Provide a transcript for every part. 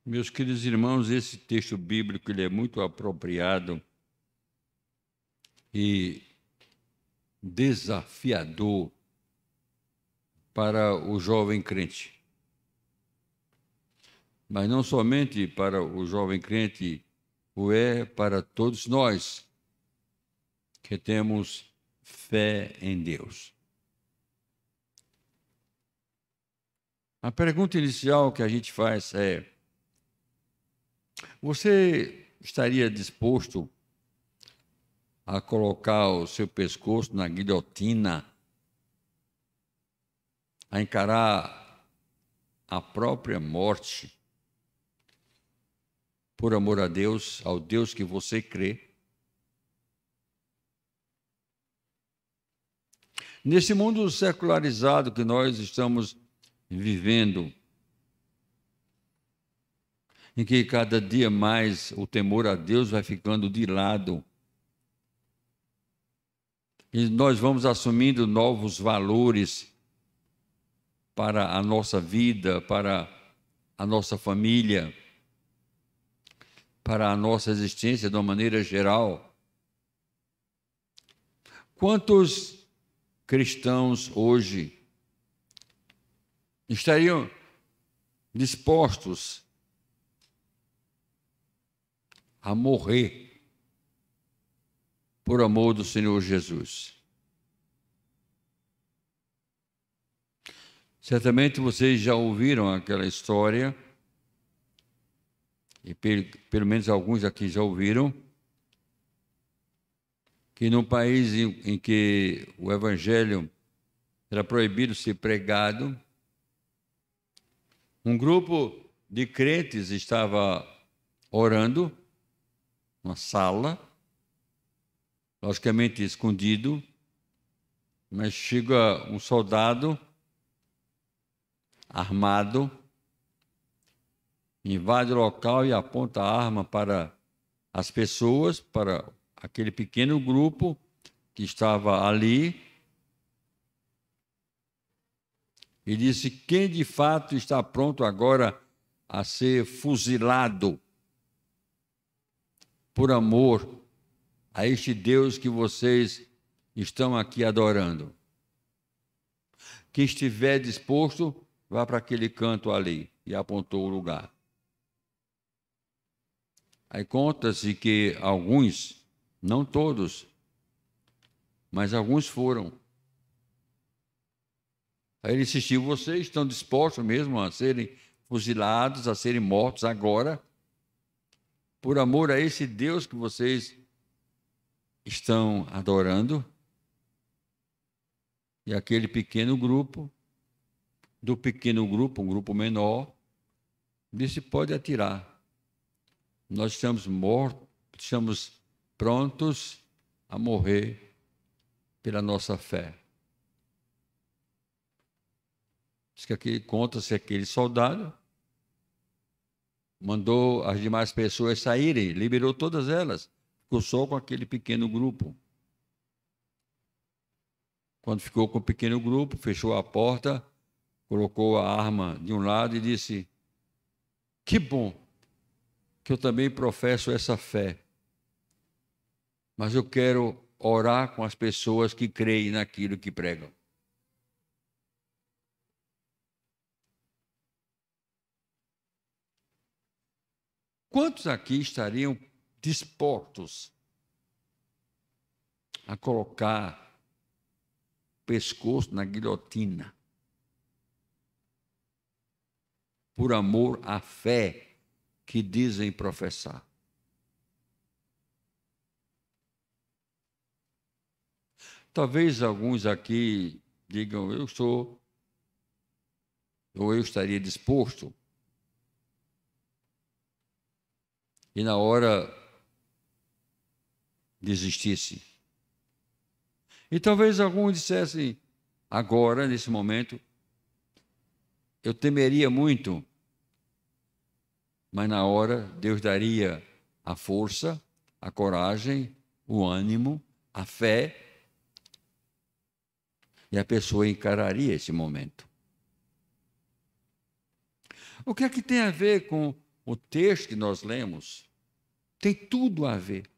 Meus queridos irmãos, esse texto bíblico ele é muito apropriado e desafiador para o jovem crente. Mas não somente para o jovem crente, o é para todos nós que temos fé em Deus. A pergunta inicial que a gente faz é: você estaria disposto a colocar o seu pescoço na guilhotina, a encarar a própria morte por amor a Deus, ao Deus que você crê? Nesse mundo secularizado que nós estamos vivendo, em que cada dia mais o temor a Deus vai ficando de lado, e nós vamos assumindo novos valores para a nossa vida, para a nossa família, para a nossa existência de uma maneira geral. Quantos cristãos hoje estariam dispostos a morrer por amor do Senhor Jesus? Certamente vocês já ouviram aquela história, e pelo menos alguns aqui já ouviram, que num país em que o evangelho era proibido ser pregado, um grupo de crentes estava orando numa sala, logicamente escondido, mas chega um soldado armado, invade o local e aponta a arma para as pessoas, para aquele pequeno grupo que estava ali, e disse: quem de fato está pronto agora a ser fuzilado por amor a este Deus que vocês estão aqui adorando? Quem estiver disposto, vá para aquele canto ali, e apontou o lugar. Aí conta-se que alguns, não todos, mas alguns foram. Aí ele insistiu: vocês estão dispostos mesmo a serem fuzilados, a serem mortos agora, por amor a esse Deus que vocês estão adorando? E aquele pequeno grupo, do pequeno grupo, um grupo menor, disse: pode atirar. Nós estamos mortos, estamos prontos a morrer pela nossa fé. Diz que aqui conta-se aquele soldado mandou as demais pessoas saírem, liberou todas elas, ficou só com aquele pequeno grupo. Quando ficou com o pequeno grupo, fechou a porta, colocou a arma de um lado e disse: que bom que eu também professo essa fé, mas eu quero orar com as pessoas que creem naquilo que pregam. Quantos aqui estariam dispostos a colocar o pescoço na guilhotina por amor à fé que dizem professar? Talvez alguns aqui digam: eu estou, ou eu estaria disposto. E na hora desistisse. E talvez alguns dissessem: agora, nesse momento, eu temeria muito, mas na hora Deus daria a força, a coragem, o ânimo, a fé, e a pessoa encararia esse momento. O que é que tem a ver com o texto que nós lemos tem tudo a ver.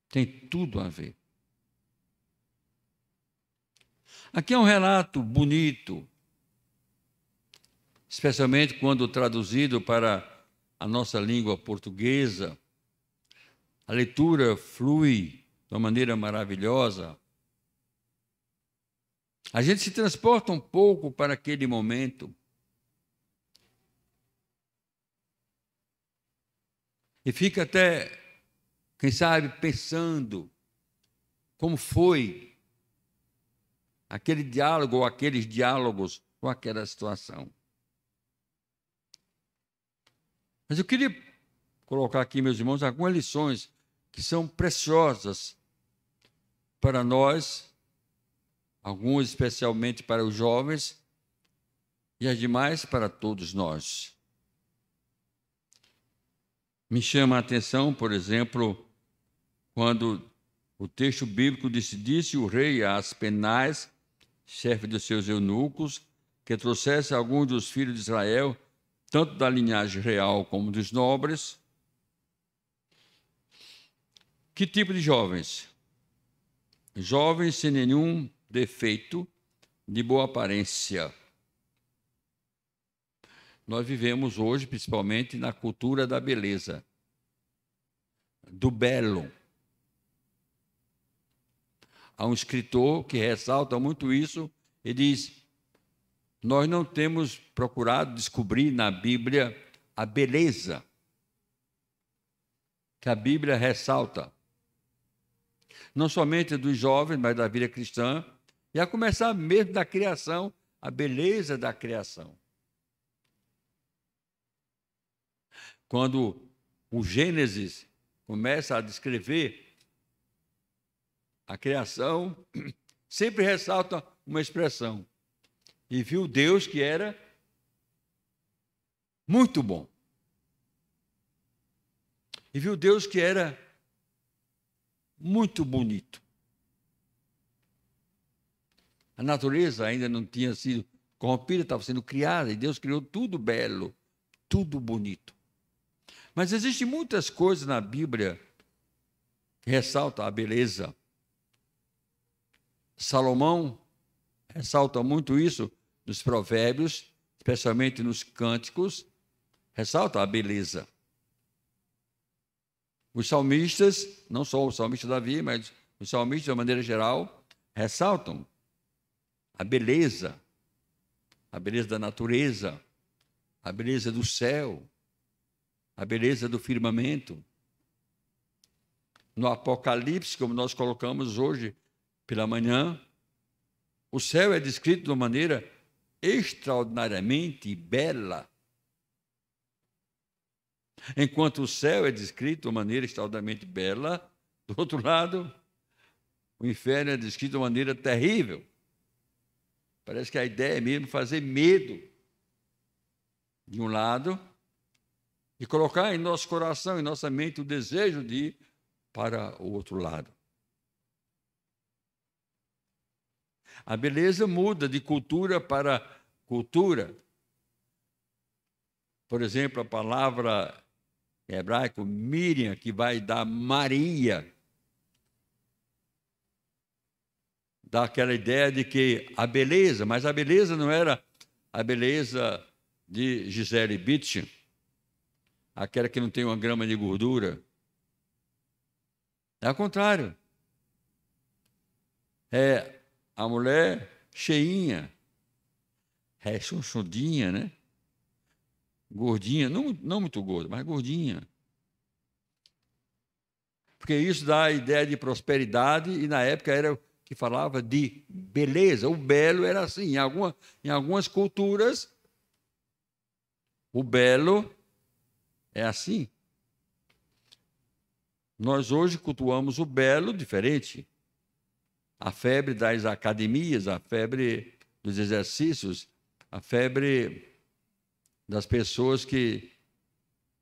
Tem tudo a ver. Aqui é um relato bonito, especialmente quando traduzido para a nossa língua portuguesa. A leitura flui de uma maneira maravilhosa. A gente se transporta um pouco para aquele momento. E fica até, quem sabe, pensando como foi aquele diálogo ou aqueles diálogos com aquela situação. Mas eu queria colocar aqui, meus irmãos, algumas lições que são preciosas para nós, algumas especialmente para os jovens e as demais para todos nós. Me chama a atenção, por exemplo, quando o texto bíblico disse o rei a Aspenaz, chefe dos seus eunucos, que trouxesse alguns dos filhos de Israel, tanto da linhagem real como dos nobres. Que tipo de jovens? Jovens sem nenhum defeito, de boa aparência. Nós vivemos hoje, principalmente, na cultura da beleza, do belo. Há um escritor que ressalta muito isso e diz: nós não temos procurado descobrir na Bíblia a beleza que a Bíblia ressalta, não somente dos jovens, mas da vida cristã, e a começar mesmo da criação, a beleza da criação. Quando o Gênesis começa a descrever a criação, sempre ressalta uma expressão: e viu Deus que era muito bom. E viu Deus que era muito bonito. A natureza ainda não tinha sido corrompida, estava sendo criada, e Deus criou tudo belo, tudo bonito. Mas existem muitas coisas na Bíblia que ressaltam a beleza. Salomão ressalta muito isso nos provérbios, especialmente nos cânticos, ressalta a beleza. Os salmistas, não só o salmista Davi, mas os salmistas, de uma maneira geral, ressaltam a beleza da natureza, a beleza do céu, a beleza do firmamento. No Apocalipse, como nós colocamos hoje pela manhã, o céu é descrito de uma maneira extraordinariamente bela. Enquanto o céu é descrito de uma maneira extraordinariamente bela, do outro lado, o inferno é descrito de uma maneira terrível. Parece que a ideia é mesmo fazer medo de um lado e colocar em nosso coração, em nossa mente, o desejo de ir para o outro lado. A beleza muda de cultura para cultura. Por exemplo, a palavra hebraica, Miriam, que vai dar Maria, dá aquela ideia de que a beleza, mas a beleza não era a beleza de Gisele Bündchen, aquela que não tem uma grama de gordura. É ao contrário. É a mulher cheinha, rechonchudinha, né? Gordinha, não muito gorda, mas gordinha. Porque isso dá a ideia de prosperidade, e na época era que falava de beleza. O belo era assim. Em algumas culturas, o belo é assim. Nós hoje cultuamos o belo diferente. A febre das academias, a febre dos exercícios, a febre das pessoas que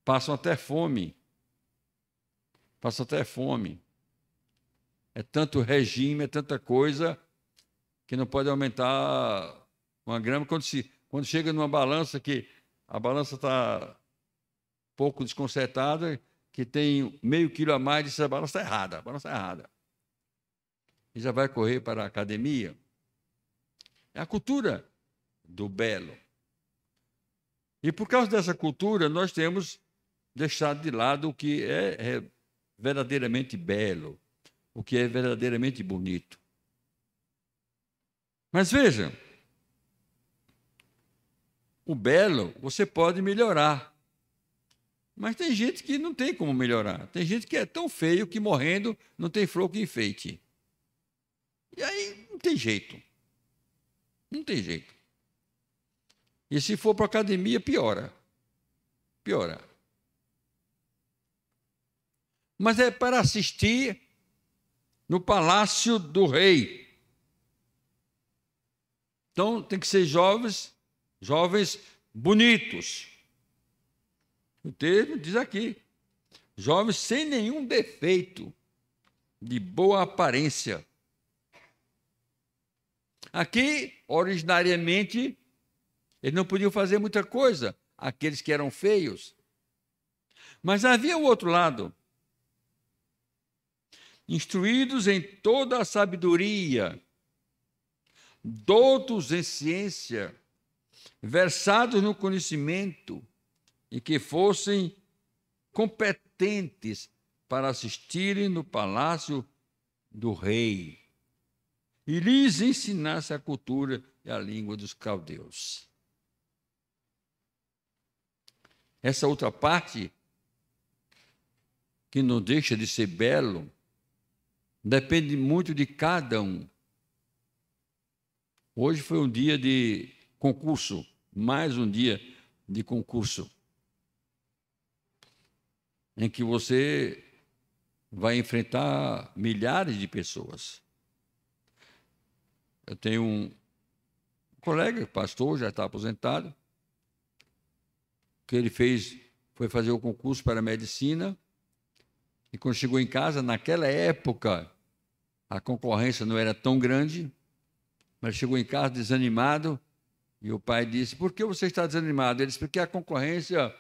passam até fome. Passam até fome. É tanto regime, é tanta coisa que não pode aumentar uma grama. Quando chega numa balança que a balança está um pouco desconcertada, que tem meio quilo a mais, diz: a balança está errada, a balança está errada. E já vai correr para a academia. É a cultura do belo. E por causa dessa cultura, nós temos deixado de lado o que é verdadeiramente belo, o que é verdadeiramente bonito. Mas veja, o belo você pode melhorar. Mas tem gente que não tem como melhorar. Tem gente que é tão feio que morrendo não tem flor que enfeite. E aí não tem jeito. Não tem jeito. E se for para a academia, piora. Piora. Mas é para assistir no palácio do rei. Então tem que ser jovens bonitos. O texto diz aqui: jovens sem nenhum defeito, de boa aparência. Aqui, originariamente, eles não podiam fazer muita coisa, aqueles que eram feios. Mas havia o outro lado. Instruídos em toda a sabedoria, doutos em ciência, versados no conhecimento, e que fossem competentes para assistirem no palácio do rei e lhes ensinasse a cultura e a língua dos caldeus. Essa outra parte, que não deixa de ser belo, depende muito de cada um. Hoje foi um dia de concurso, mais um dia de concurso, em que você vai enfrentar milhares de pessoas. Eu tenho um colega, pastor, já está aposentado, que ele foi fazer o concurso para a medicina, e quando chegou em casa, naquela época, a concorrência não era tão grande, mas chegou em casa desanimado, e o pai disse: por que você está desanimado? Ele disse: porque a concorrência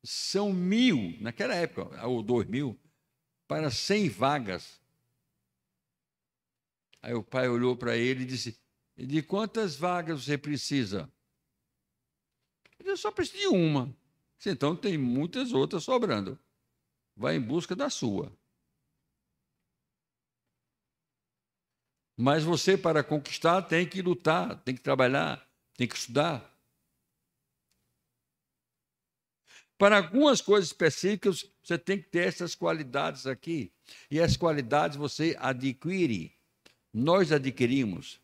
são 1.000, naquela época, ou 2.000, para 100 vagas. Aí o pai olhou para ele e disse: de quantas vagas você precisa? Ele disse: eu só preciso de uma. Disse: então tem muitas outras sobrando. Vai em busca da sua. Mas você, para conquistar, tem que lutar, tem que trabalhar, tem que estudar. Para algumas coisas específicas, você tem que ter essas qualidades aqui. E essas qualidades você adquire. Nós adquirimos.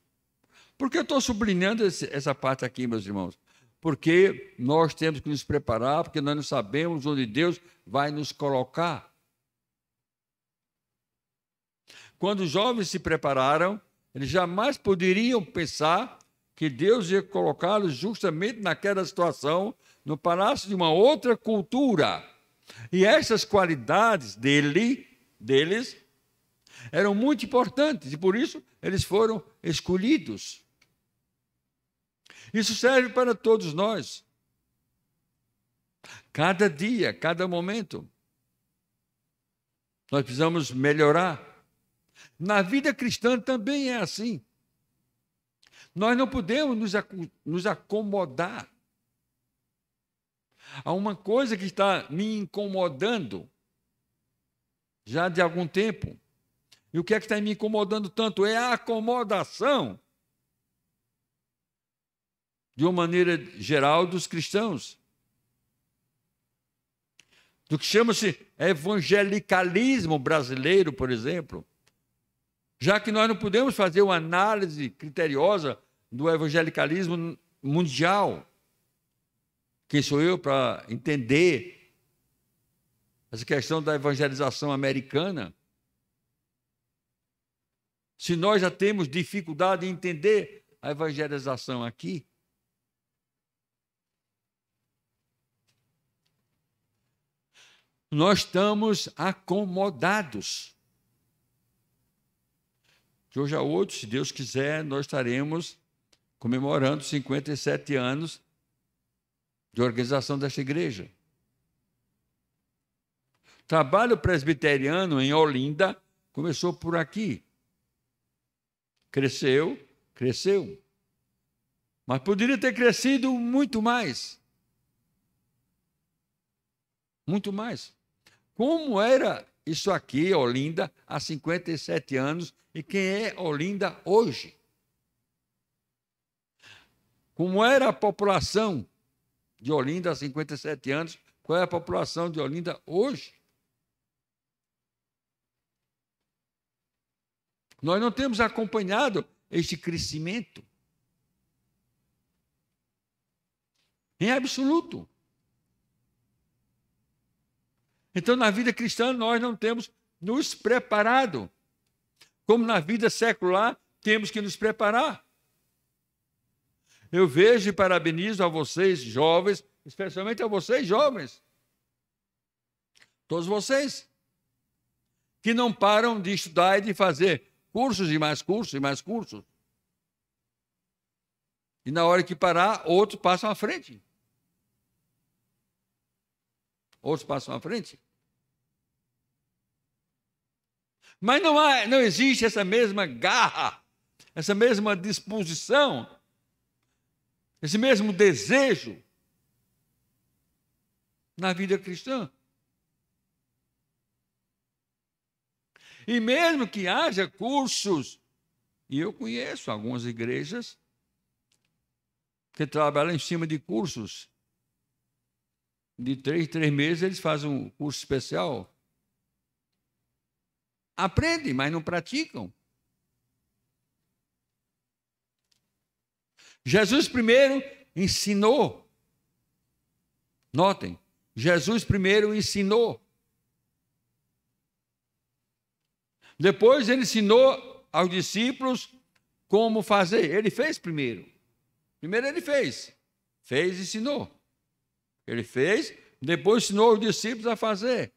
Por que eu estou sublinhando essa parte aqui, meus irmãos? Porque nós temos que nos preparar, porque nós não sabemos onde Deus vai nos colocar. Quando os jovens se prepararam, eles jamais poderiam pensar que Deus ia colocá-los justamente naquela situação, no palácio de uma outra cultura. E essas qualidades deles eram muito importantes, e por isso eles foram escolhidos. Isso serve para todos nós. Cada dia, cada momento. Nós precisamos melhorar. Na vida cristã também é assim. Nós não podemos nos acomodar. Há uma coisa que está me incomodando já de algum tempo. E o que é que está me incomodando tanto? É a acomodação, de uma maneira geral, dos cristãos. Do que chama-se evangelicalismo brasileiro, por exemplo. Já que nós não podemos fazer uma análise criteriosa do evangelicalismo mundial. Quem sou eu para entender essa questão da evangelização americana? Se nós já temos dificuldade em entender a evangelização aqui, nós estamos acomodados. De hoje a outro, se Deus quiser, nós estaremos comemorando 57 anos de organização desta igreja. O trabalho presbiteriano em Olinda começou por aqui. Cresceu, cresceu. Mas poderia ter crescido muito mais. Muito mais. Como era isso aqui, Olinda, há 57 anos, e quem é Olinda hoje? Como era a população de Olinda há 57 anos, qual é a população de Olinda hoje? Nós não temos acompanhado este crescimento. Em absoluto. Então, na vida cristã, nós não temos nos preparado. Como na vida secular, temos que nos preparar. Eu vejo e parabenizo a vocês, jovens, especialmente a vocês, jovens. Todos vocês. Que não param de estudar e de fazer cursos e mais cursos e mais cursos. E na hora que parar, outros passam à frente. Outros passam à frente. Mas não existe essa mesma garra, essa mesma disposição, esse mesmo desejo na vida cristã. E mesmo que haja cursos, e eu conheço algumas igrejas que trabalham em cima de cursos, de 3 meses eles fazem um curso especial. Aprendem, mas não praticam. Jesus primeiro ensinou. Notem, Jesus primeiro ensinou. Depois ele ensinou aos discípulos como fazer. Ele fez primeiro. Primeiro ele fez. Fez e ensinou. Ele fez, depois ensinou os discípulos a fazer.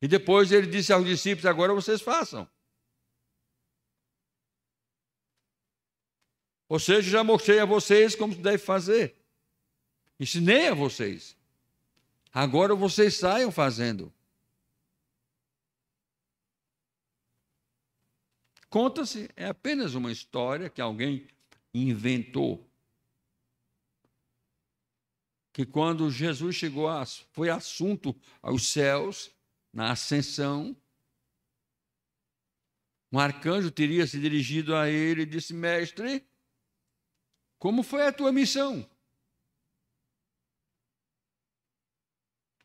E depois ele disse aos discípulos, agora vocês façam. Ou seja, já mostrei a vocês como deve fazer. Ensinei a vocês. Agora vocês saiam fazendo. Conta-se, é apenas uma história que alguém inventou. Que quando Jesus chegou, foi assunto aos céus, na ascensão, um arcanjo teria se dirigido a ele e disse, mestre, como foi a tua missão?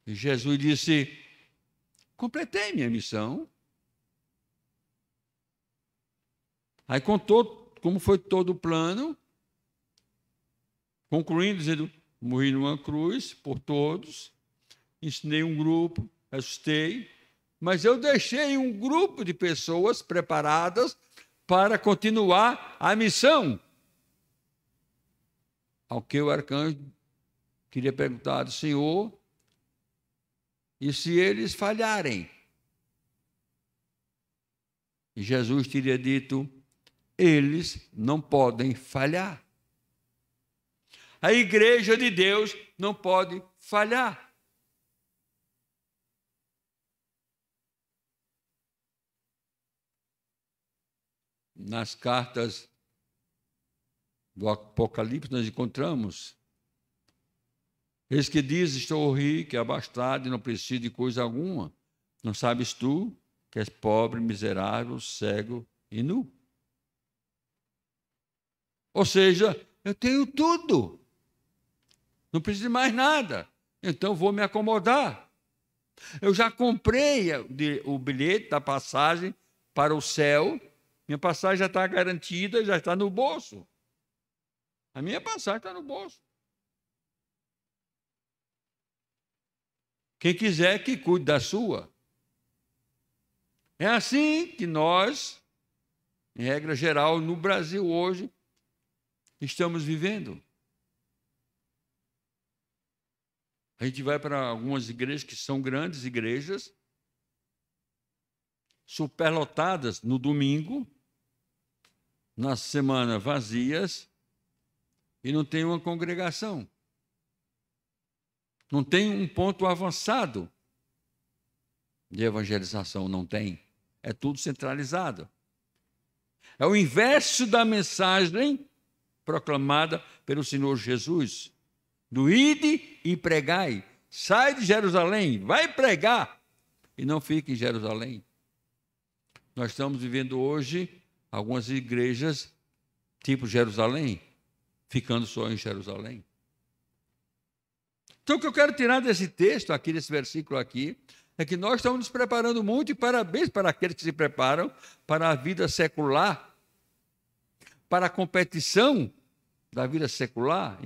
E Jesus disse, completei minha missão. Aí contou como foi todo o plano, concluindo, dizendo, morri numa cruz por todos, ensinei um grupo, assustei, mas eu deixei um grupo de pessoas preparadas para continuar a missão. Ao que o arcanjo queria perguntar, Senhor, e se eles falharem? E Jesus teria dito, eles não podem falhar. A igreja de Deus não pode falhar. Nas cartas do Apocalipse nós encontramos, eis que diz, estou rico e abastado e não preciso de coisa alguma. Não sabes tu que és pobre, miserável, cego e nu? Ou seja, eu tenho tudo. Não preciso de mais nada. Então vou me acomodar. Eu já comprei o bilhete da passagem para o céu. Minha passagem já está garantida, já está no bolso. A minha passagem está no bolso. Quem quiser que cuide da sua. É assim que nós, em regra geral, no Brasil hoje, estamos vivendo. A gente vai para algumas igrejas que são grandes igrejas, superlotadas no domingo, na semana vazias, e não tem uma congregação. Não tem um ponto avançado de evangelização, não tem. É tudo centralizado. É o inverso da mensagem proclamada pelo Senhor Jesus, do ide e pregai. Sai de Jerusalém, vai pregar e não fique em Jerusalém. Nós estamos vivendo hoje algumas igrejas tipo Jerusalém, ficando só em Jerusalém. Então, o que eu quero tirar desse texto aqui, desse versículo aqui, é que nós estamos nos preparando muito, e parabéns para aqueles que se preparam para a vida secular, para a competição da vida secular,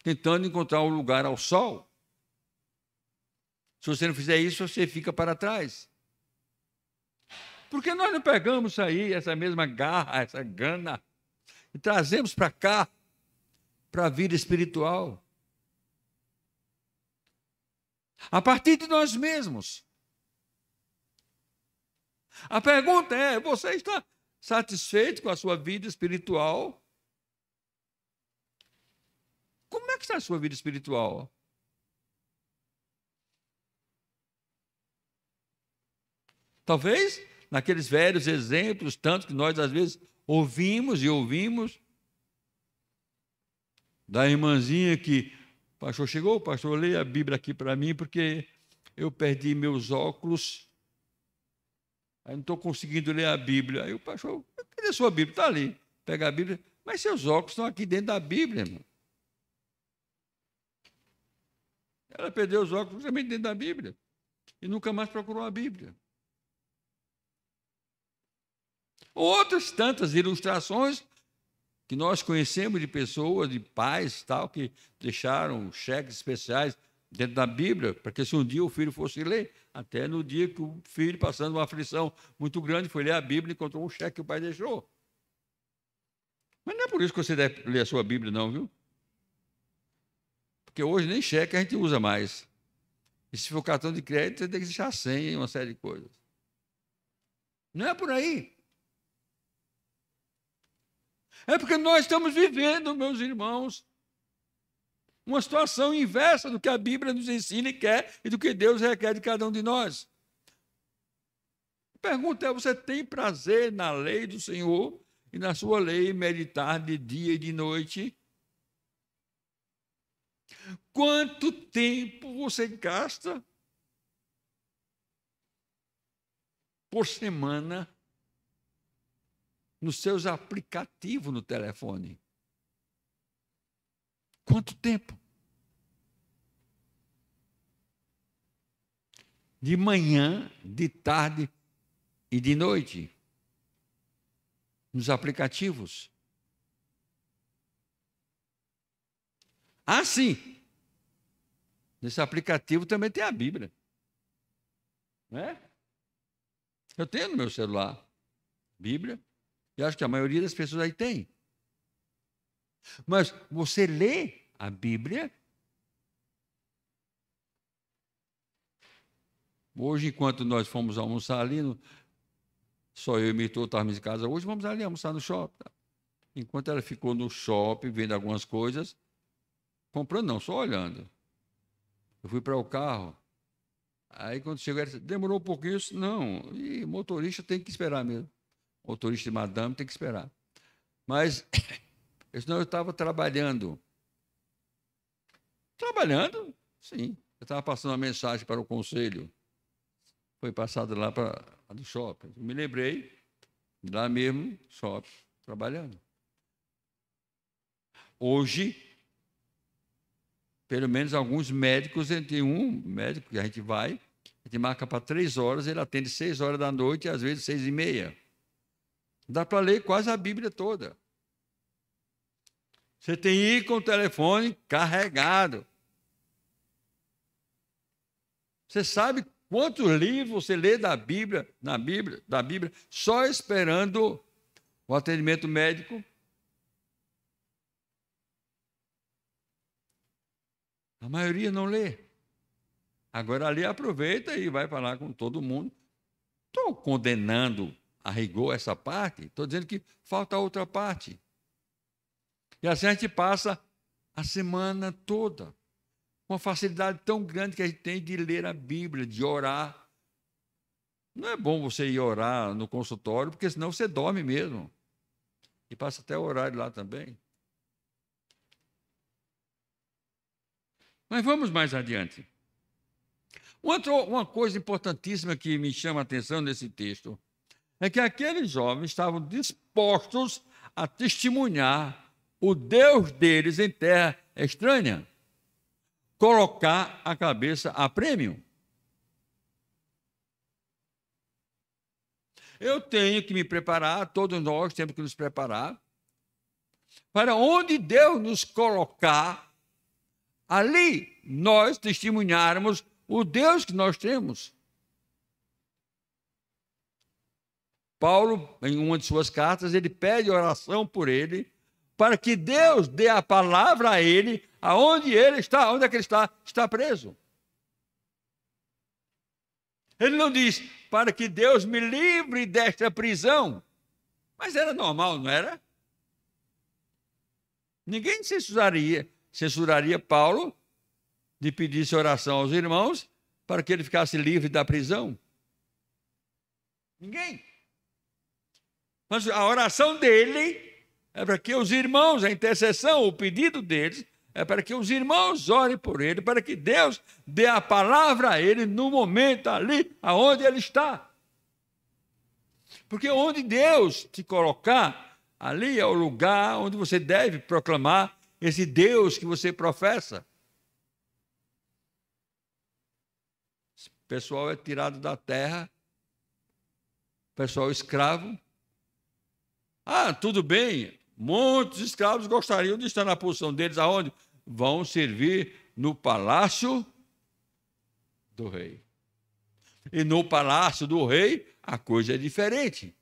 tentando encontrar um lugar ao sol. Se você não fizer isso, você fica para trás. Por que nós não pegamos aí, essa mesma garra, essa gana, e trazemos para cá, para a vida espiritual? A partir de nós mesmos. A pergunta é: você está satisfeito com a sua vida espiritual? Como é que está a sua vida espiritual? Talvez naqueles velhos exemplos, tanto que nós às vezes ouvimos, da irmãzinha que, pastor, chegou, pastor, leia a Bíblia aqui para mim, porque eu perdi meus óculos, aí não estou conseguindo ler a Bíblia. Aí o pastor, cadê a sua Bíblia? Está ali. Pega a Bíblia, mas seus óculos estão aqui dentro da Bíblia, irmão. Ela perdeu os óculos também dentro da Bíblia e nunca mais procurou a Bíblia. Outras tantas ilustrações que nós conhecemos de pessoas, de pais, tal, que deixaram cheques especiais dentro da Bíblia, para que se um dia o filho fosse ler, até no dia que o filho, passando uma aflição muito grande, foi ler a Bíblia e encontrou um cheque que o pai deixou. Mas não é por isso que você deve ler a sua Bíblia, não, viu? Porque hoje nem cheque a gente usa mais. E se for cartão de crédito, você tem que deixar senha e uma série de coisas. Não é por aí. É porque nós estamos vivendo, meus irmãos, uma situação inversa do que a Bíblia nos ensina e quer e do que Deus requer de cada um de nós. A pergunta é: você tem prazer na lei do Senhor e na sua lei meditar de dia e de noite? Quanto tempo você gasta por semana nos seus aplicativos no telefone? Quanto tempo? De manhã, de tarde e de noite. Nos aplicativos. Ah, sim. Nesse aplicativo também tem a Bíblia. Não é? Eu tenho no meu celular Bíblia. E acho que a maioria das pessoas aí tem. Mas você lê a Bíblia? Hoje, enquanto nós fomos almoçar ali, só eu e minha irmã estávamos em casa, hoje vamos ali almoçar no shopping. Enquanto ela ficou no shopping, vendo algumas coisas, comprando não, só olhando. Eu fui para o carro, aí quando chegou, ela disse: demorou um pouquinho. Eu disse: não, e motorista tem que esperar mesmo. Motorista de madame tem que esperar. Mas, eu estava trabalhando. Trabalhando? Sim. Eu estava passando uma mensagem para o conselho. Foi passado lá do shopping. Eu me lembrei, lá mesmo, shopping, trabalhando. Hoje, pelo menos alguns médicos, tem um médico que a gente marca para 3 horas, ele atende 6 horas da noite e às vezes 6h30. Dá para ler quase a Bíblia toda. Você tem que ir com o telefone carregado. Você sabe quantos livros você lê da Bíblia, só esperando o atendimento médico? A maioria não lê. Agora ali aproveita e vai falar com todo mundo. Estou condenando a rigor essa parte, estou dizendo que falta outra parte. E assim a gente passa a semana toda. Uma facilidade tão grande que a gente tem de ler a Bíblia, de orar. Não é bom você ir orar no consultório, porque senão você dorme mesmo. E passa até o horário lá também. Mas vamos mais adiante. Uma coisa importantíssima que me chama a atenção nesse texto é que aqueles jovens estavam dispostos a testemunhar o Deus deles em terra estranha, colocar a cabeça a prêmio. Eu tenho que me preparar, todos nós temos que nos preparar, para onde Deus nos colocar, ali nós testemunharmos o Deus que nós temos. Paulo, em uma de suas cartas, ele pede oração por ele, para que Deus dê a palavra a ele, aonde ele está, onde é que ele está? Está preso. Ele não diz, para que Deus me livre desta prisão. Mas era normal, não era? Ninguém censuraria Paulo de pedir oração aos irmãos para que ele ficasse livre da prisão. Ninguém. Mas a oração dele é para que os irmãos, a intercessão, o pedido deles, é para que os irmãos orem por ele, para que Deus dê a palavra a ele no momento ali, aonde ele está. Porque onde Deus te colocar, ali é o lugar onde você deve proclamar esse Deus que você professa. O pessoal é tirado da terra, pessoal escravo. Ah, tudo bem, muitos escravos gostariam de estar na posição deles, aonde? Vão servir no palácio do rei. E no palácio do rei, a coisa é diferente.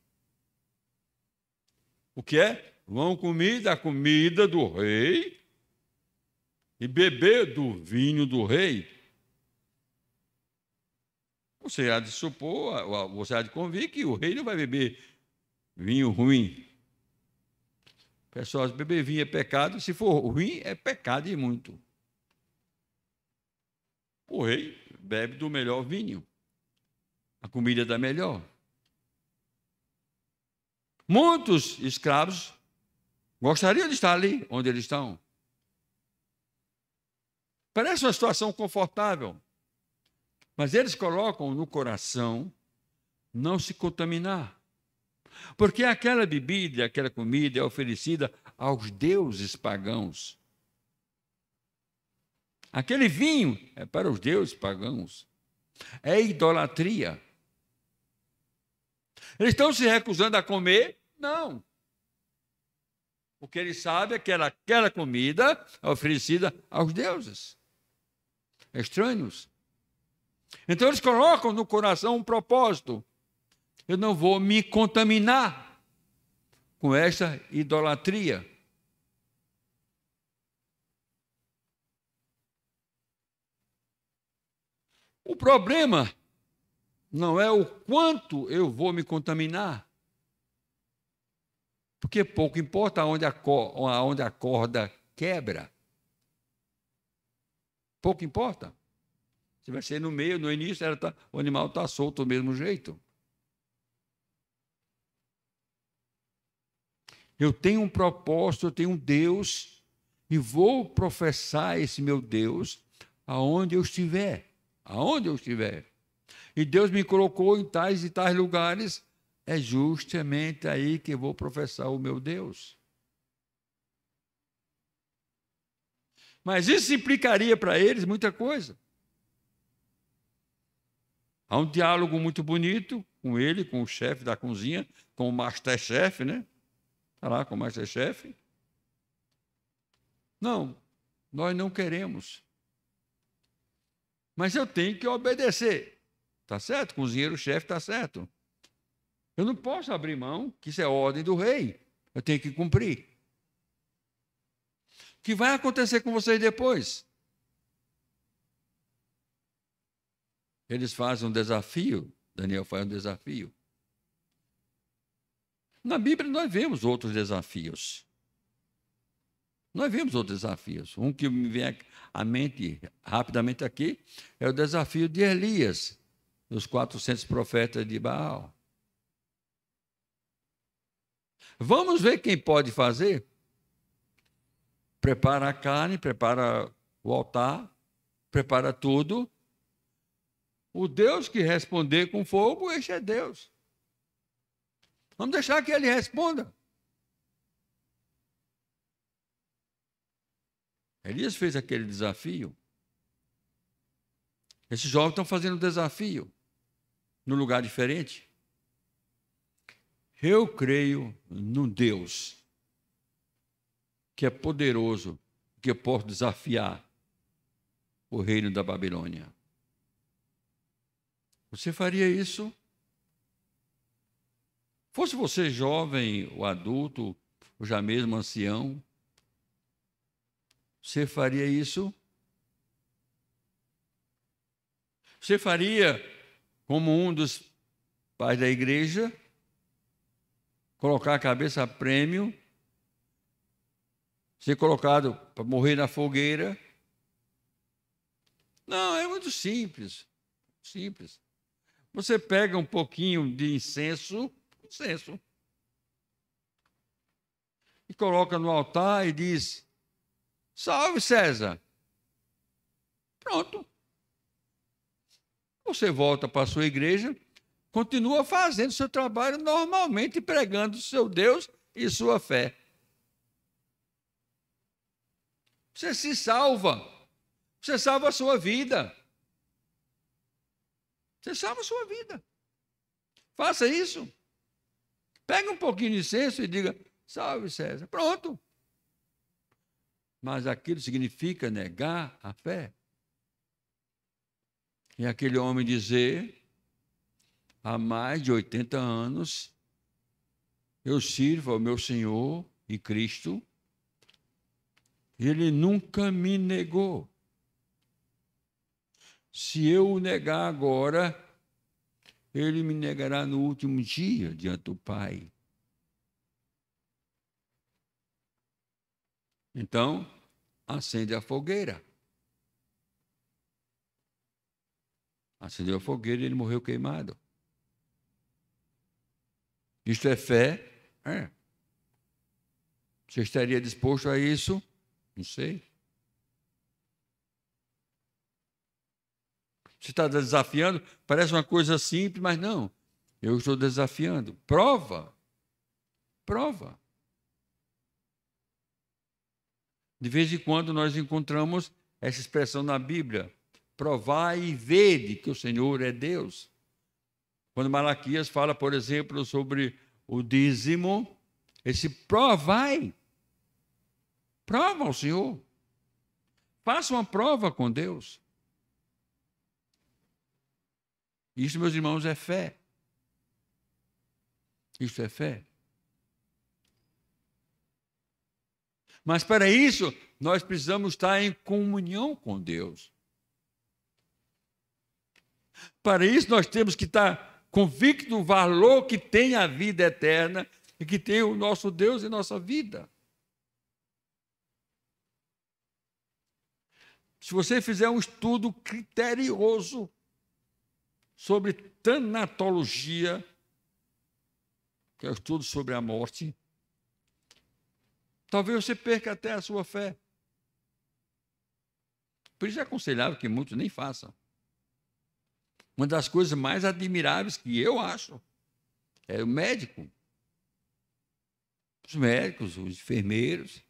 O que é? Vão comer da comida do rei e beber do vinho do rei. Você há de supor, você há de convir que o rei não vai beber vinho ruim. Pessoal, beber vinho é pecado, se for ruim, é pecado e muito. O rei bebe do melhor vinho, a comida da melhor. Muitos escravos gostariam de estar ali onde eles estão. Parece uma situação confortável, mas eles colocam no coração não se contaminar. Porque aquela bebida, aquela comida é oferecida aos deuses pagãos. Aquele vinho é para os deuses pagãos. É idolatria. Eles estão se recusando a comer? Não. Porque eles sabem que aquela comida é oferecida aos deuses estranhos. Então eles colocam no coração um propósito. Eu não vou me contaminar com esta idolatria. O problema não é o quanto eu vou me contaminar, porque pouco importa onde a corda quebra. Pouco importa. Se vai ser no meio, no início, o animal está solto do mesmo jeito. Eu tenho um propósito, eu tenho um Deus, e vou professar esse meu Deus aonde eu estiver. Aonde eu estiver. E Deus me colocou em tais e tais lugares, é justamente aí que eu vou professar o meu Deus. Mas isso implicaria para eles muita coisa. Há um diálogo muito bonito com ele, com o chefe da cozinha, com o masterchef, né? Está lá com o masterchef. Não, nós não queremos. Mas eu tenho que obedecer. Está certo? Cozinheiro-chefe está certo. Eu não posso abrir mão, que isso é ordem do rei. Eu tenho que cumprir. O que vai acontecer com vocês depois? Eles fazem um desafio. Daniel faz um desafio. Na Bíblia nós vemos outros desafios. Nós vimos outros desafios. Um que me vem à mente rapidamente aqui é o desafio de Elias, dos 400 profetas de Baal. Vamos ver quem pode fazer? Prepara a carne, prepara o altar, prepara tudo. O Deus que responder com fogo, este é Deus. Vamos deixar que ele responda. Elias fez aquele desafio. Esses jovens estão fazendo um desafio num lugar diferente. Eu creio num Deus que é poderoso, que eu posso desafiar o reino da Babilônia. Você faria isso? Fosse você jovem, ou adulto, ou já mesmo ancião, você faria isso? Você faria como um dos pais da igreja, colocar a cabeça a prêmio, ser colocado para morrer na fogueira? Não, é muito simples. Simples. Você pega um pouquinho de incenso, e coloca no altar e diz: salve César. Pronto. Você volta para a sua igreja, continua fazendo seu trabalho normalmente, pregando o seu Deus e sua fé. Você se salva. Você salva a sua vida. Você salva a sua vida. Faça isso. Pega um pouquinho de incenso e diga: salve César. Pronto. Mas aquilo significa negar a fé. E aquele homem dizer: há mais de 80 anos eu sirvo ao meu Senhor e Cristo, ele nunca me negou. Se eu o negar agora, ele me negará no último dia diante do Pai. Então, acende a fogueira. Acendeu a fogueira e ele morreu queimado. Isto é fé? É. Você estaria disposto a isso? Não sei. Você está desafiando? Parece uma coisa simples, mas não. Eu estou desafiando. Prova. Prova. De vez em quando nós encontramos essa expressão na Bíblia: provai e vede que o Senhor é Deus. Quando Malaquias fala, por exemplo, sobre o dízimo, esse provai. Prova ao Senhor. Faça uma prova com Deus. Isso, meus irmãos, é fé. Isso é fé. Mas para isso, nós precisamos estar em comunhão com Deus. Para isso, nós temos que estar convictos do valor que tem a vida eterna e que tem o nosso Deus em nossa vida. Se você fizer um estudo criterioso sobre tanatologia, que é o estudo sobre a morte, talvez você perca até a sua fé. Por isso é aconselhável que muitos nem façam. Uma das coisas mais admiráveis que eu acho é o médico. Os médicos, os enfermeiros,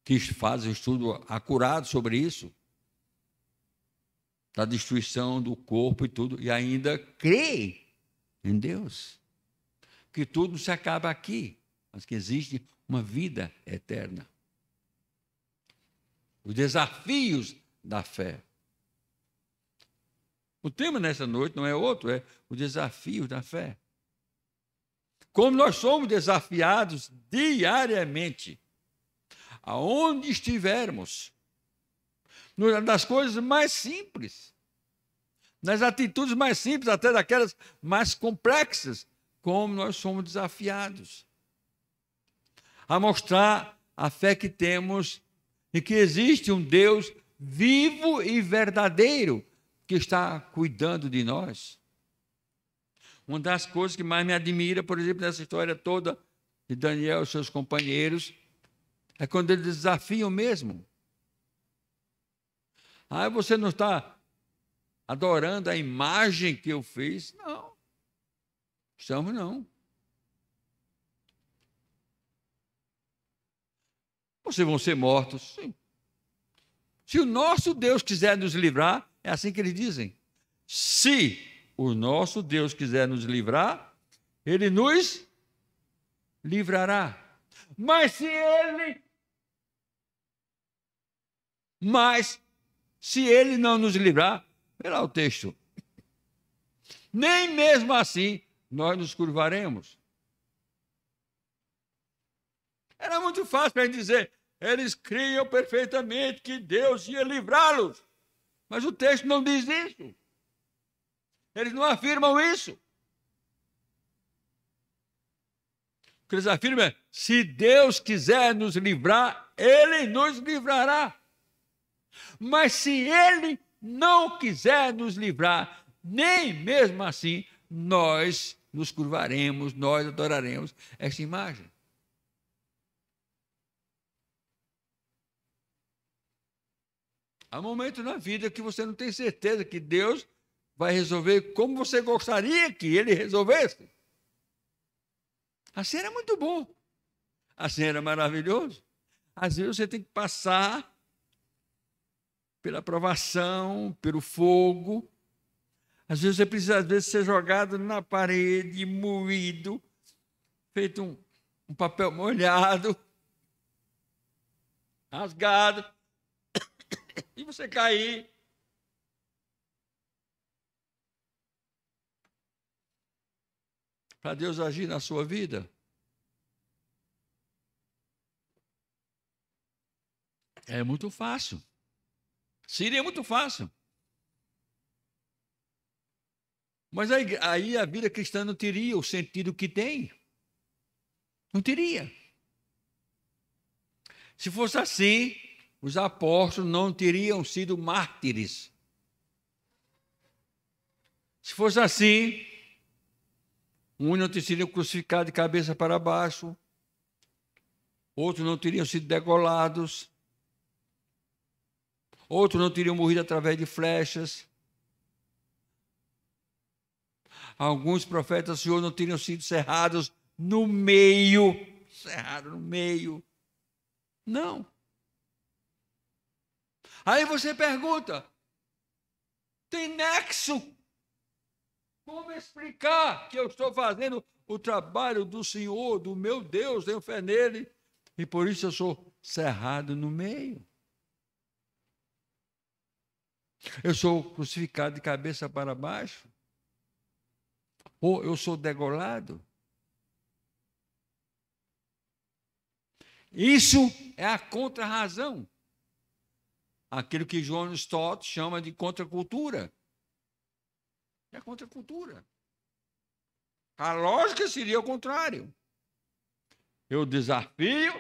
que fazem um estudo acurado sobre isso, da destruição do corpo e tudo, e ainda crê em Deus, que tudo se acaba aqui, mas que existe uma vida eterna. Os desafios da fé. O tema nessa noite não é outro, é o desafio da fé. Como nós somos desafiados diariamente, aonde estivermos, nas coisas mais simples, nas atitudes mais simples, até daquelas mais complexas, como nós somos desafiados a mostrar a fé que temos e que existe um Deus vivo e verdadeiro que está cuidando de nós. Uma das coisas que mais me admira, por exemplo, nessa história toda de Daniel e seus companheiros, é quando eles desafiam mesmo. Ah, você não está adorando a imagem que eu fiz? Não. Estamos não. Vocês vão ser mortos? Sim. Se o nosso Deus quiser nos livrar, é assim que eles dizem. Se o nosso Deus quiser nos livrar, Ele nos livrará. Mas se Ele não nos livrar, vê lá o texto. Nem mesmo assim nós nos curvaremos. Era muito fácil para gente dizer, eles criam perfeitamente que Deus ia livrá-los. Mas o texto não diz isso. Eles não afirmam isso. O que eles afirmam é, se Deus quiser nos livrar, Ele nos livrará. Mas se Ele não quiser nos livrar, nem mesmo assim, nós nos curvaremos, nós adoraremos esta imagem. Há momentos na vida que você não tem certeza que Deus vai resolver como você gostaria que Ele resolvesse. Assim era muito bom. Assim era maravilhoso. Às vezes você tem que passar pela provação, pelo fogo. Às vezes você precisa, ser jogado na parede, moído, feito um papel molhado, rasgado, e você cair. Para Deus agir na sua vida. É muito fácil. Seria muito fácil. Mas aí a vida cristã não teria o sentido que tem. Não teria. Se fosse assim, os apóstolos não teriam sido mártires. Se fosse assim, uns não teriam crucificado de cabeça para baixo, outros não teriam sido degolados, outros não teriam morrido através de flechas, alguns profetas do Senhor não teriam sido cerrados no meio, Não. Aí você pergunta, tem nexo? Como explicar que eu estou fazendo o trabalho do Senhor, do meu Deus, tenho fé nele, e por isso eu sou cerrado no meio? Eu sou crucificado de cabeça para baixo? Ou eu sou degolado? Isso é a contra-razão. Aquilo que John Stott chama de contracultura. É a contracultura. A lógica seria o contrário. Eu desafio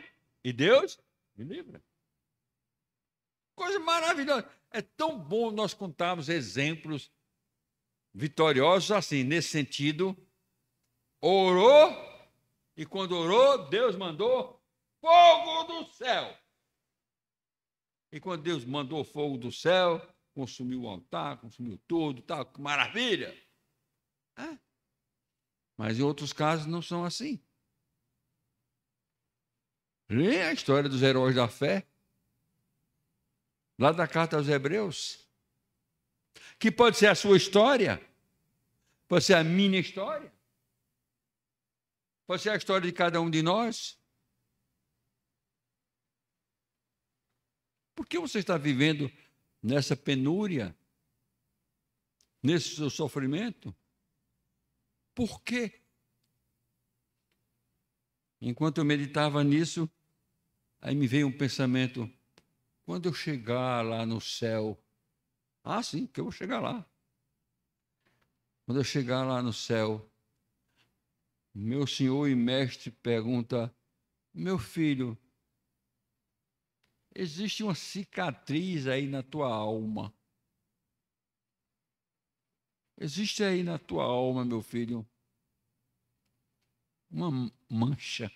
e Deus me livra. Coisa maravilhosa. É tão bom nós contarmos exemplos vitoriosos assim, nesse sentido. Orou, e quando orou, Deus mandou fogo do céu. E quando Deus mandou fogo do céu, consumiu o altar, consumiu tudo, tal, que maravilha. É. Mas em outros casos não são assim. Lê a história dos heróis da fé, lá da carta aos Hebreus, que pode ser a sua história, pode ser a minha história, pode ser a história de cada um de nós. Por que você está vivendo nessa penúria, nesse seu sofrimento? Por quê? Enquanto eu meditava nisso, aí me veio um pensamento, quando eu chegar lá no céu, sim, que eu vou chegar lá. Quando eu chegar lá no céu, meu Senhor e Mestre pergunta, meu filho, existe uma cicatriz aí na tua alma. Existe aí na tua alma, meu filho, uma mancha.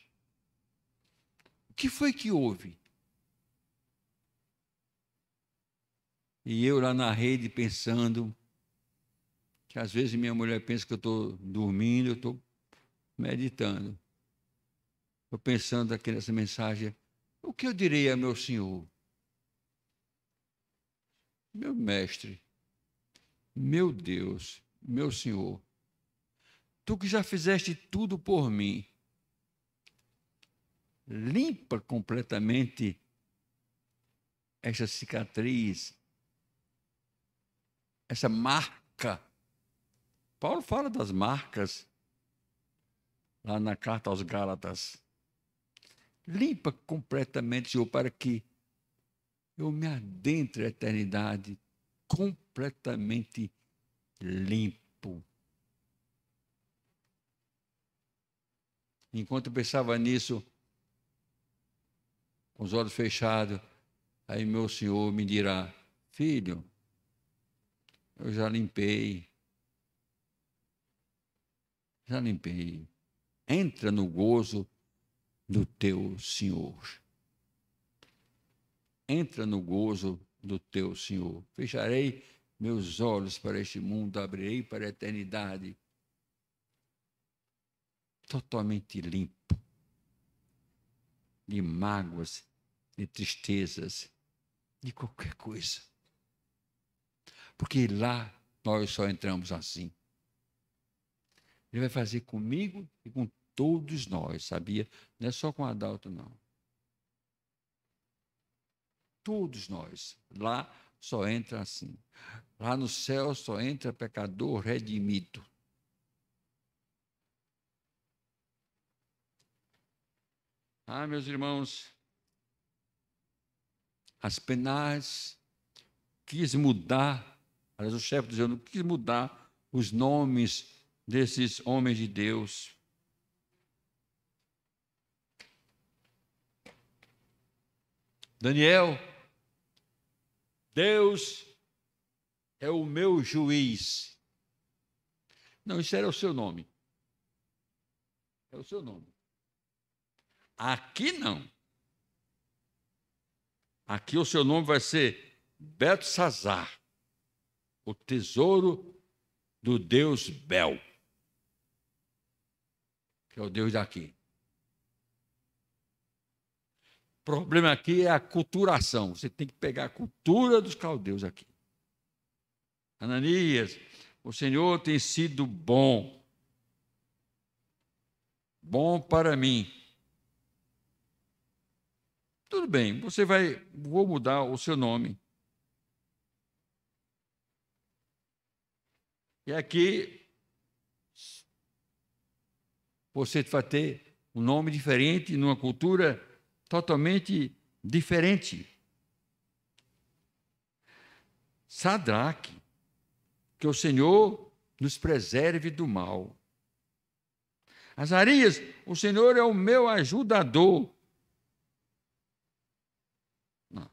O que foi que houve? E eu lá na rede pensando, que às vezes minha mulher pensa que eu estou dormindo, eu estou meditando. Estou pensando aqui nessa mensagem, o que eu direi a meu Senhor? Meu mestre, meu Deus, meu Senhor, tu que já fizeste tudo por mim, limpa completamente essa cicatriz, essa marca. Paulo fala das marcas lá na carta aos Gálatas. Limpa completamente, Senhor, para que eu me adentre à eternidade completamente limpo. Enquanto eu pensava nisso, com os olhos fechados, aí meu Senhor me dirá, filho, eu já limpei. Entra no gozo do teu Senhor. Entra no gozo do teu Senhor. Fecharei meus olhos para este mundo, abrirei para a eternidade. Totalmente limpo. De mágoas, de tristezas, de qualquer coisa. Porque lá nós só entramos assim. Ele vai fazer comigo e com todos nós, sabia? Não é só com Adalto, não. Todos nós. Lá só entra assim. Lá no céu só entra pecador redimido. Ah, meus irmãos, as penais quis mudar, aliás, o chefe dizendo, quis mudar os nomes desses homens de Deus. Daniel, Deus é o meu juiz. Não, isso era o seu nome. É o seu nome. Aqui não. Aqui o seu nome vai ser Belsazar, o tesouro do Deus Bel, que é o Deus daqui. O problema aqui é a culturação. Você tem que pegar a cultura dos caldeus aqui. Ananias, o Senhor tem sido bom. Bom para mim. Tudo bem, vou mudar o seu nome. E aqui você vai ter um nome diferente, numa cultura totalmente diferente. Sadraque, que o Senhor nos preserve do mal. Azarias, o Senhor é o meu ajudador. Não.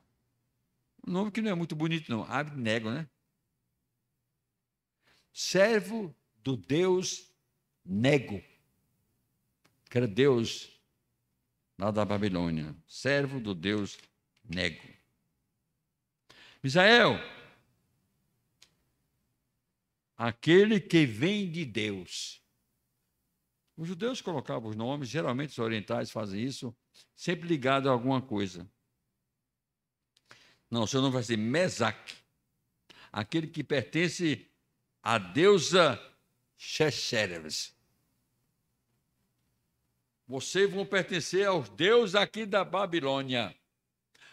Um nome que não é muito bonito, não. Abnego, né? Servo do Deus Nego, que era Deus lá da Babilônia. Servo do Deus Nego. Misael, aquele que vem de Deus. Os judeus colocavam os nomes, geralmente os orientais fazem isso, sempre ligado a alguma coisa. Não, o seu nome vai ser Mesaque, aquele que pertence à deusa Xexeres. Vocês vão pertencer aos deuses aqui da Babilônia.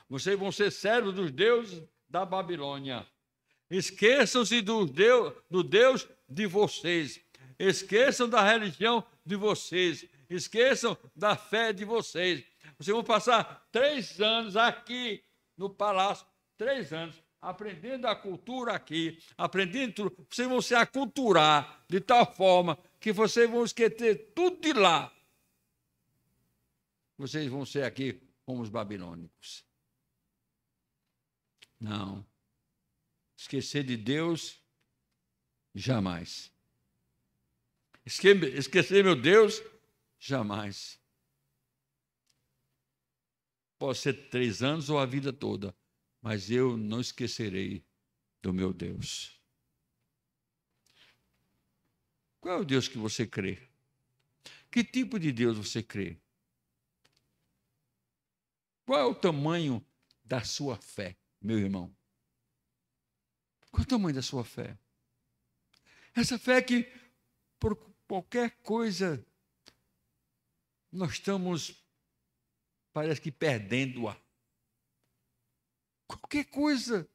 Vocês vão ser servos dos deuses da Babilônia. Esqueçam-se do Deus de vocês. Esqueçam da religião de vocês. Esqueçam da fé de vocês. Vocês vão passar 3 anos aqui no palácio, 3 anos, aprendendo a cultura aqui, aprendendo tudo. Vocês vão se aculturar de tal forma que vocês vão esquecer tudo de lá. Vocês vão ser aqui como os babilônicos. Não. Esquecer de Deus, jamais. Esquecer meu Deus, jamais. Pode ser 3 anos ou a vida toda, mas eu não esquecerei do meu Deus. Qual é o Deus que você crê? Que tipo de Deus você crê? Qual é o tamanho da sua fé, meu irmão? Qual é o tamanho da sua fé? Essa fé que, por qualquer coisa, nós estamos, parece que, perdendo-a. Qualquer coisa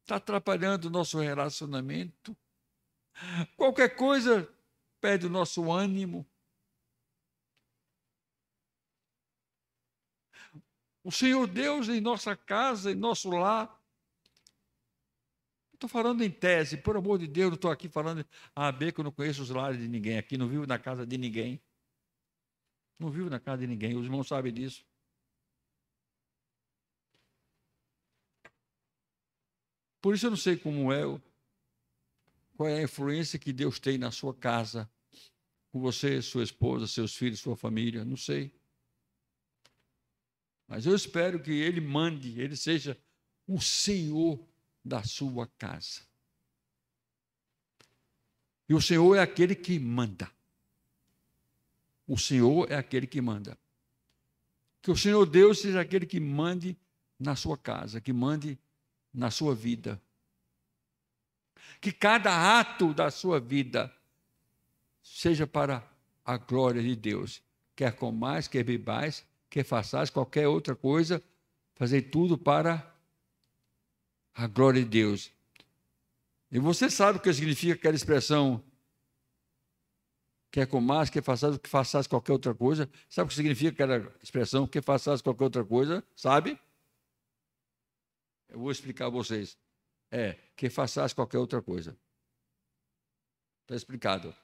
está atrapalhando o nosso relacionamento. Qualquer coisa perde o nosso ânimo. O Senhor Deus em nossa casa, em nosso lar. Estou falando em tese, por amor de Deus, não estou aqui falando A, B, que eu não conheço os lares de ninguém aqui, não vivo na casa de ninguém. Não vivo na casa de ninguém, os irmãos sabem disso. Por isso eu não sei qual é a influência que Deus tem na sua casa, com você, sua esposa, seus filhos, sua família, não sei. Mas eu espero que Ele mande, Ele seja o Senhor da sua casa. E o Senhor é aquele que manda. O Senhor é aquele que manda. Que o Senhor Deus seja aquele que mande na sua casa, que mande na sua vida. Que cada ato da sua vida seja para a glória de Deus. Quer comais, quer bebais, quer façais qualquer outra coisa, fazer tudo para a glória de Deus. E você sabe o que significa aquela expressão, quer comais, quer façais qualquer outra coisa? Sabe o que significa aquela expressão, quer façais qualquer outra coisa? Sabe? Eu vou explicar a vocês. Que façais qualquer outra coisa. Está explicado.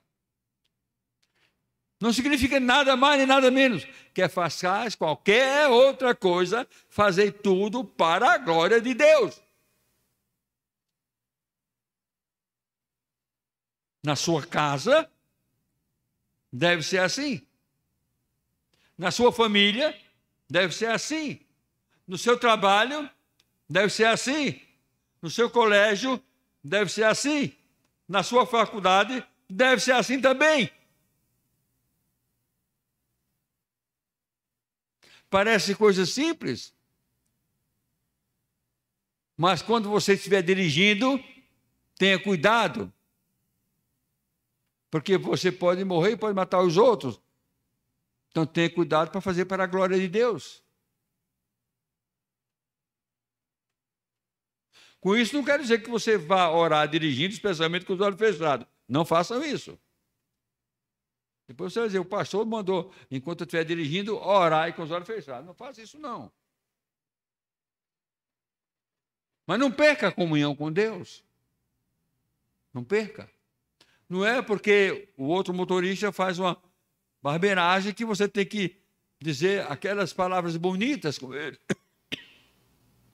Não significa nada mais nem nada menos. Quer façais qualquer outra coisa, fazer tudo para a glória de Deus. Na sua casa, deve ser assim. Na sua família, deve ser assim. No seu trabalho, deve ser assim. No seu colégio, deve ser assim. Na sua faculdade, deve ser assim também. Parece coisa simples. Mas quando você estiver dirigindo, tenha cuidado. Porque você pode morrer e pode matar os outros. Então tenha cuidado para fazer para a glória de Deus. Com isso não quer dizer que você vá orar dirigindo, especialmente com os olhos fechados. Não façam isso. Depois você vai dizer, o pastor mandou, enquanto eu estiver dirigindo, orar com os olhos fechados. Não faça isso, não. Mas não perca a comunhão com Deus. Não perca. Não é porque o outro motorista faz uma barbeiragem que você tem que dizer aquelas palavras bonitas com ele.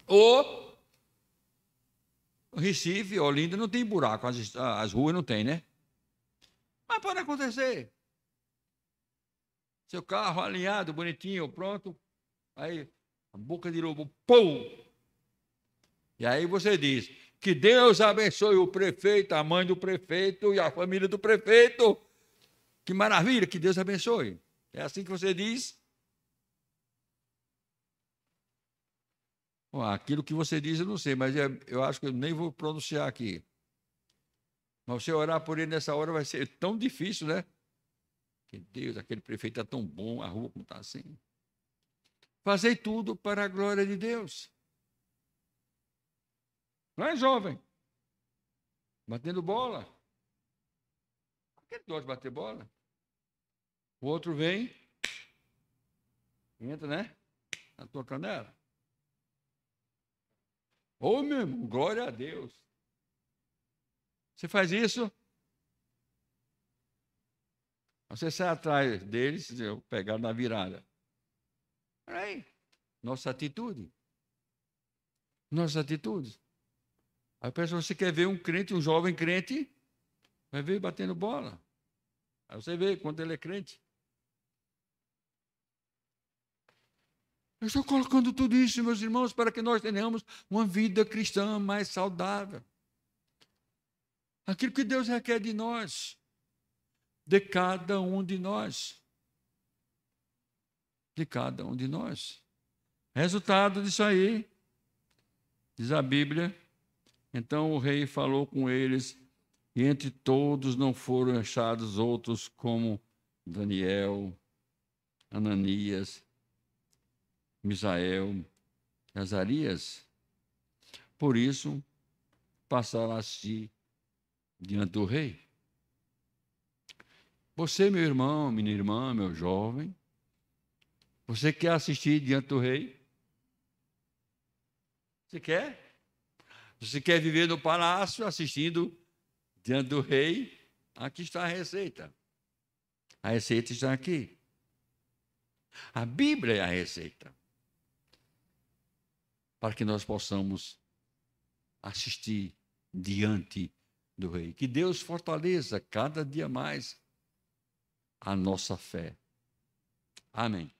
Ou Recife, Olinda, não tem buraco, as ruas não tem, né? Mas pode acontecer. Seu carro alinhado, bonitinho, pronto. Aí, a boca de lobo, pum! E aí você diz, que Deus abençoe o prefeito, a mãe do prefeito e a família do prefeito. Que maravilha, que Deus abençoe. É assim que você diz? Bom, aquilo que você diz eu não sei, mas eu acho que eu nem vou pronunciar aqui. Mas você orar por ele nessa hora vai ser tão difícil, né? Que Deus, aquele prefeito está tão bom, a rua como está assim. Fazei tudo para a glória de Deus. Não é, jovem? Batendo bola. Aquele gosta de bater bola. O outro vem, entra, né? Na tua canela. Ô, meu irmão, glória a Deus. Você faz isso? Você sai atrás deles, eu pegar na virada. Peraí, nossa atitude. nossas atitudes. Aí pensa, você quer ver um crente, um jovem crente, vai ver batendo bola. Aí você vê quando ele é crente. Eu estou colocando tudo isso, meus irmãos, para que nós tenhamos uma vida cristã mais saudável. Aquilo que Deus requer de nós, de cada um de nós. De cada um de nós. Resultado disso aí, diz a Bíblia, então o rei falou com eles, e entre todos não foram achados outros como Daniel, Ananias, Misael, Azarias. Por isso, passaram a assistir diante do rei. Você, meu irmão, minha irmã, meu jovem, você quer assistir diante do rei? Você quer? Você quer viver no palácio assistindo diante do rei? Aqui está a receita. A receita está aqui. A Bíblia é a receita. Para que nós possamos assistir diante do rei. Que Deus fortaleça cada dia mais a nossa fé. Amém.